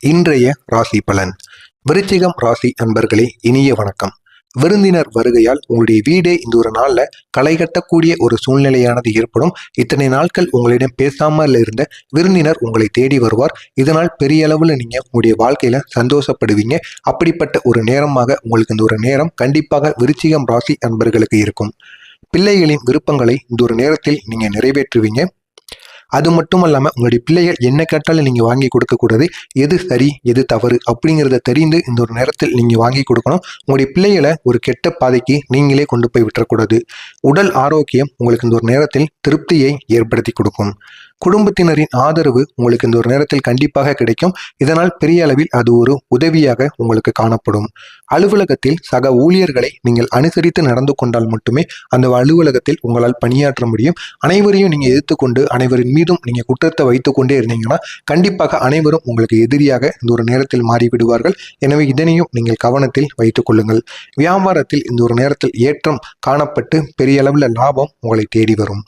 இன்றைய ராசி பலன். விருச்சிகம் ராசி அன்பர்களே, இனிய வணக்கம். விருந்தினர் வருகையால் உங்களுடைய வீடே இந்த ஒரு நாள்ல களை கட்டக்கூடிய ஒரு சூழ்நிலையானது ஏற்படும். இத்தனை நாட்கள் உங்களிடம் பேசாமல் இருந்த விருந்தினர் உங்களை தேடி வருவார். இதனால் பெரிய அளவுல நீங்க உங்களுடைய வாழ்க்கையில சந்தோஷப்படுவீங்க. அப்படிப்பட்ட ஒரு நேரமாக உங்களுக்கு இந்த ஒரு நேரம் கண்டிப்பாக விருச்சிகம் ராசி அன்பர்களுக்கு இருக்கும். பிள்ளைகளின் விருப்பங்களை இந்த ஒரு நேரத்தில் நீங்க நிறைவேற்றுவீங்க. அது மட்டும் இல்லாமல் உங்களுடைய பிள்ளைகள் என்ன கேட்டாலும் நீங்கள் வாங்கி கொடுக்கக்கூடாது. எது சரி எது தவறு அப்படிங்கிறத தெரிந்து இந்த ஒரு நேரத்தில் நீங்கள் வாங்கி கொடுக்கணும். உங்களுடைய பிள்ளைகளை ஒரு கெட்ட பாதைக்கு நீங்களே கொண்டு போய் விட்டுறக்கூடாது. உடல் ஆரோக்கியம் உங்களுக்கு இந்த ஒரு நேரத்தில் திருப்தியை ஏற்படுத்தி கொடுக்கும். குடும்பத்தினரின் ஆதரவு உங்களுக்கு இந்த ஒரு நேரத்தில் கண்டிப்பாக கிடைக்கும். இதனால் பெரிய அளவில் அது ஒரு உதவியாக உங்களுக்கு காணப்படும். அலுவலகத்தில் சக ஊழியர்களை நீங்கள் அனுசரித்து நடந்து கொண்டால் மட்டுமே அந்த அலுவலகத்தில் உங்களால் பணியாற்ற முடியும். அனைவரையும் நீங்கள் எதிர்த்துக்கொண்டு அனைவரின் மீதும் நீங்கள் குற்றத்தை வைத்து கொண்டே இருந்தீங்கன்னா கண்டிப்பாக அனைவரும் உங்களுக்கு எதிரியாக இந்த ஒரு நேரத்தில் மாறிவிடுவார்கள். எனவே இதனையும் நீங்கள் கவனத்தில் வைத்துக் கொள்ளுங்கள். வியாபாரத்தில் இந்த ஒரு நேரத்தில் ஏற்றம் காணப்பட்டு பெரிய அளவில் லாபம் உங்களை தேடி வரும்.